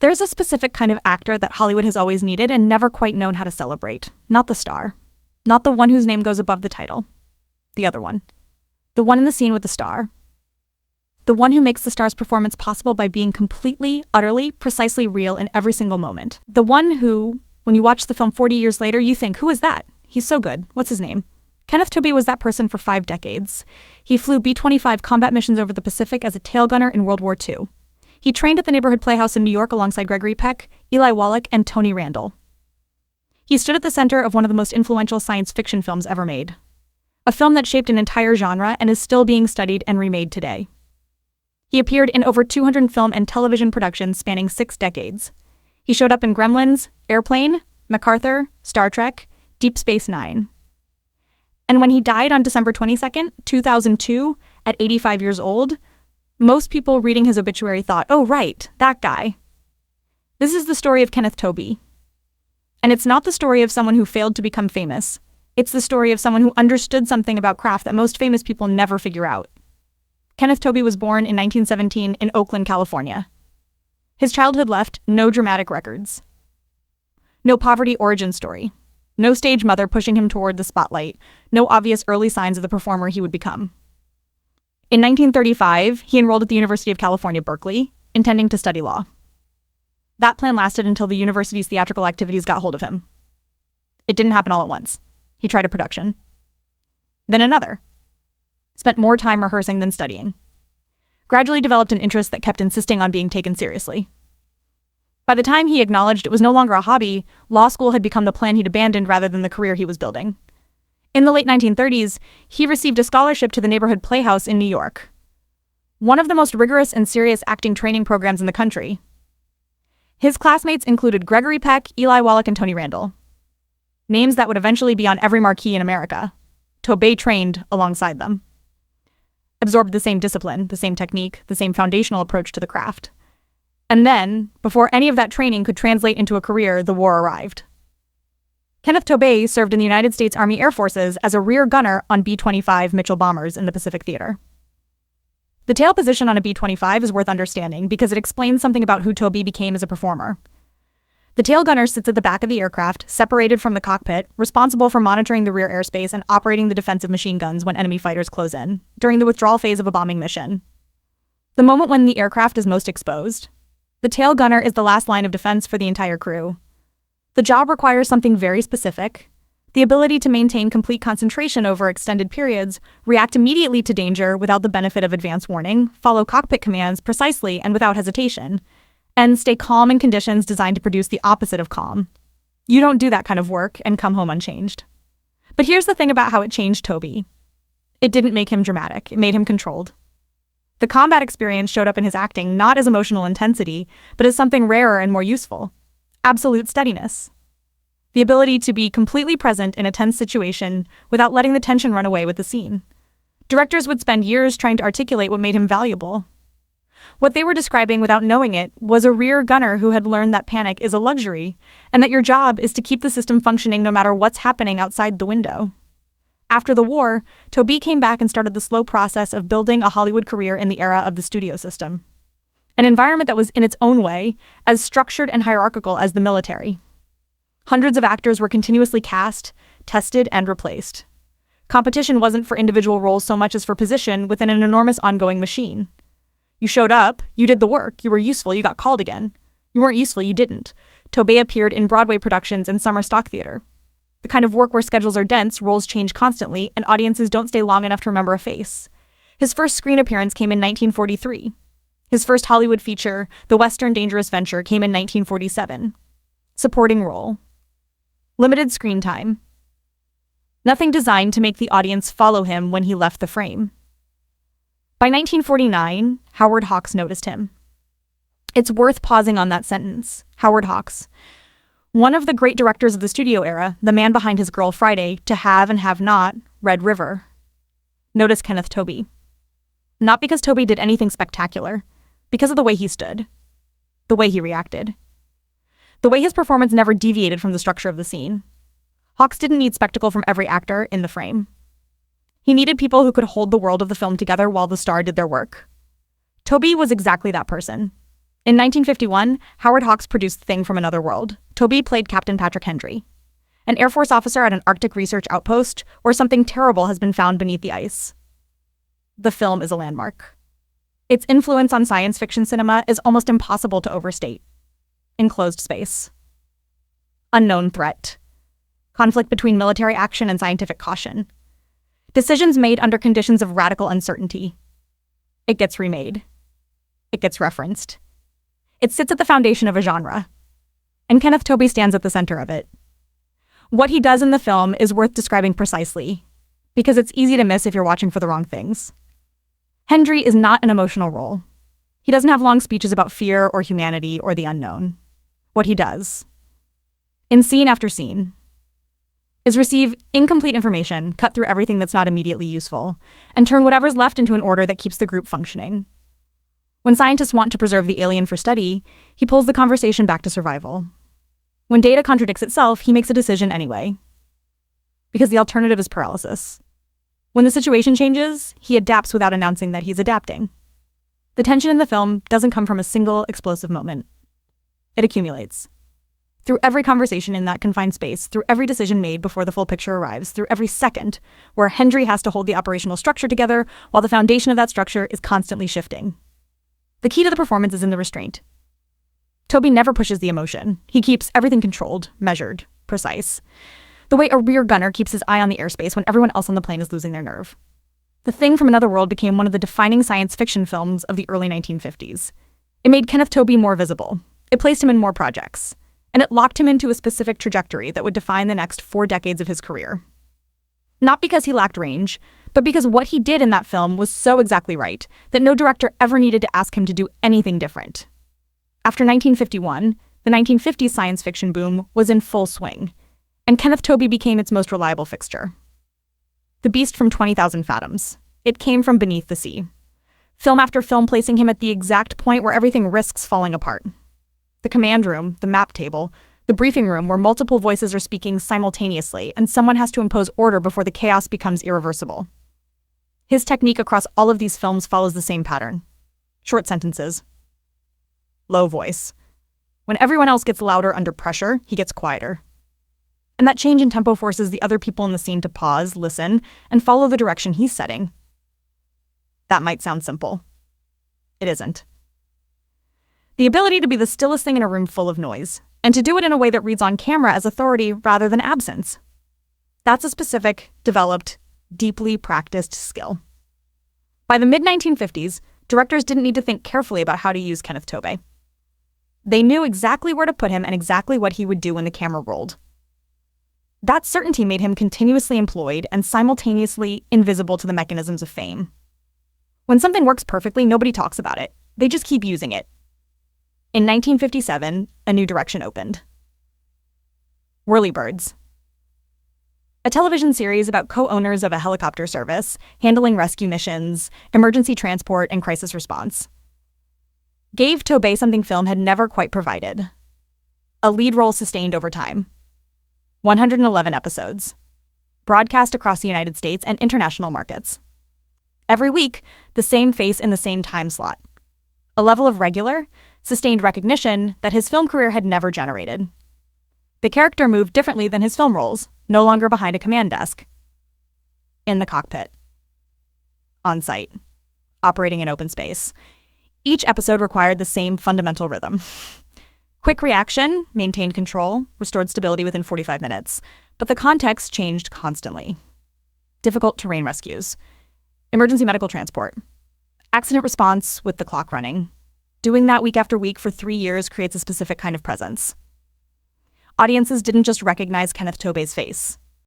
There's a specific kind of actor that Hollywood has always needed and never quite known how to celebrate. Not the star. Not the one whose name goes above the title. The other one. The one in the scene with the star. The one who makes the star's performance possible by being completely, utterly, precisely real in every single moment. The one who, when you watch the film 40 years later, you think, who is that? He's so good. What's his name? Kenneth Tobey was that person for 5 decades. He flew B-25 combat missions over the Pacific as a tail gunner in World War II. He trained at the Neighborhood Playhouse in New York alongside Gregory Peck, Eli Wallach, and Tony Randall. He stood at the center of one of the most influential science fiction films ever made. A film that shaped an entire genre and is still being studied and remade today. He appeared in over 200 film and television productions spanning 6 decades. He showed up in Gremlins, Airplane, MacArthur, Star Trek, Deep Space Nine. And when he died on December 22nd, 2002, at 85 years old, most people reading his obituary thought, oh right, that guy. This is the story of Kenneth Tobey. And it's not the story of someone who failed to become famous. It's the story of someone who understood something about craft that most famous people never figure out. Kenneth Tobey was born in 1917 in Oakland, California. His childhood left no dramatic records. No poverty origin story. No stage mother pushing him toward the spotlight. No obvious early signs of the performer he would become. In 1935, he enrolled at the University of California, Berkeley, intending to study law. That plan lasted until the university's theatrical activities got hold of him. It didn't happen all at once. He tried a production. Then another. Spent more time rehearsing than studying. Gradually developed an interest that kept insisting on being taken seriously. By the time he acknowledged it was no longer a hobby, law school had become the plan he'd abandoned rather than the career he was building. In the late 1930s, he received a scholarship to the Neighborhood Playhouse in New York. One of the most rigorous and serious acting training programs in the country. His classmates included Gregory Peck, Eli Wallach, and Tony Randall. Names that would eventually be on every marquee in America. Tobey trained alongside them. Absorbed the same discipline, the same technique, the same foundational approach to the craft. And then, before any of that training could translate into a career, the war arrived. Kenneth Tobey served in the United States Army Air Forces as a rear gunner on B-25 Mitchell bombers in the Pacific Theater. The tail position on a B-25 is worth understanding because it explains something about who Tobey became as a performer. The tail gunner sits at the back of the aircraft, separated from the cockpit, responsible for monitoring the rear airspace and operating the defensive machine guns when enemy fighters close in, during the withdrawal phase of a bombing mission. The moment when the aircraft is most exposed. The tail gunner is the last line of defense for the entire crew. The job requires something very specific. The ability to maintain complete concentration over extended periods, react immediately to danger without the benefit of advance warning, follow cockpit commands precisely and without hesitation, and stay calm in conditions designed to produce the opposite of calm. You don't do that kind of work and come home unchanged. But here's the thing about how it changed Tobey. It didn't make him dramatic, it made him controlled. The combat experience showed up in his acting not as emotional intensity, but as something rarer and more useful. Absolute steadiness. The ability to be completely present in a tense situation without letting the tension run away with the scene. Directors would spend years trying to articulate what made him valuable. What they were describing without knowing it was a rear gunner who had learned that panic is a luxury, and that your job is to keep the system functioning no matter what's happening outside the window. After the war, Tobey came back and started the slow process of building a Hollywood career in the era of the studio system. An environment that was in its own way as structured and hierarchical as the military. Hundreds of actors were continuously cast, tested, and replaced. Competition wasn't for individual roles so much as for position within an enormous ongoing machine. You showed up, you did the work, you were useful, you got called again. You weren't useful, you didn't. Tobey appeared in Broadway productions and summer stock theater. The kind of work where schedules are dense, roles change constantly, and audiences don't stay long enough to remember a face. His first screen appearance came in 1943. His first Hollywood feature, The Western Dangerous Venture, came in 1947. Supporting role. Limited screen time. Nothing designed to make the audience follow him when he left the frame. By 1949, Howard Hawks noticed him. It's worth pausing on that sentence. Howard Hawks. One of the great directors of the studio era, the man behind His Girl Friday, To Have and Have Not, Red River. Notice Kenneth Tobey. Not because Tobey did anything spectacular, because of the way he stood, the way he reacted, the way his performance never deviated from the structure of the scene. Hawks didn't need spectacle from every actor in the frame. He needed people who could hold the world of the film together while the star did their work. Tobey was exactly that person. In 1951, Howard Hawks produced Thing from Another World. Tobey played Captain Patrick Hendry, an Air Force officer at an Arctic research outpost where something terrible has been found beneath the ice. The film is a landmark. Its influence on science fiction cinema is almost impossible to overstate. Enclosed space. Unknown threat. Conflict between military action and scientific caution. Decisions made under conditions of radical uncertainty. It gets remade. It gets referenced. It sits at the foundation of a genre. And Kenneth Tobey stands at the center of it. What he does in the film is worth describing precisely, because it's easy to miss if you're watching for the wrong things. Hendry is not an emotional role. He doesn't have long speeches about fear or humanity or the unknown. What he does, in scene after scene, is receive incomplete information, cut through everything that's not immediately useful, and turn whatever's left into an order that keeps the group functioning. When scientists want to preserve the alien for study, he pulls the conversation back to survival. When data contradicts itself, he makes a decision anyway. Because the alternative is paralysis. When the situation changes, he adapts without announcing that he's adapting. The tension in the film doesn't come from a single explosive moment. It accumulates. Through every conversation in that confined space, through every decision made before the full picture arrives, through every second where Hendry has to hold the operational structure together while the foundation of that structure is constantly shifting. The key to the performance is in the restraint. Tobey never pushes the emotion. He keeps everything controlled, measured, precise. The way a rear gunner keeps his eye on the airspace when everyone else on the plane is losing their nerve. The Thing from Another World became one of the defining science fiction films of the early 1950s. It made Kenneth Tobey more visible. It placed him in more projects. And it locked him into a specific trajectory that would define the next 4 decades of his career. Not because he lacked range, but because what he did in that film was so exactly right that no director ever needed to ask him to do anything different. After 1951, the 1950s science fiction boom was in full swing, and Kenneth Tobey became its most reliable fixture. The beast from 20,000 Fathoms. It came from beneath the sea. Film after film placing him at the exact point where everything risks falling apart. The command room, the map table, the briefing room where multiple voices are speaking simultaneously and someone has to impose order before the chaos becomes irreversible. His technique across all of these films follows the same pattern. Short sentences. Low voice. When everyone else gets louder under pressure, he gets quieter. And that change in tempo forces the other people in the scene to pause, listen, and follow the direction he's setting. That might sound simple. It isn't. The ability to be the stillest thing in a room full of noise, and to do it in a way that reads on camera as authority rather than absence. That's a specific, developed, deeply practiced skill. By the mid-1950s, directors didn't need to think carefully about how to use Kenneth Tobey. They knew exactly where to put him and exactly what he would do when the camera rolled. That certainty made him continuously employed and simultaneously invisible to the mechanisms of fame. When something works perfectly, nobody talks about it. They just keep using it. In 1957, a new direction opened. Whirlybirds. A television series about co-owners of a helicopter service, handling rescue missions, emergency transport, and crisis response. Gave Tobey something film had never quite provided. A lead role sustained over time. 111 episodes. Broadcast across the United States and international markets. Every week, the same face in the same time slot. A level of regular, sustained recognition that his film career had never generated. The character moved differently than his film roles, no longer behind a command desk. In the cockpit. On site. Operating in open space. Each episode required the same fundamental rhythm. Quick reaction, maintained control, restored stability within 45 minutes, but the context changed constantly. Difficult terrain rescues. Emergency medical transport. Accident response with the clock running. Doing that week after week for 3 years creates a specific kind of presence. Audiences didn't just recognize Kenneth Tobey's face.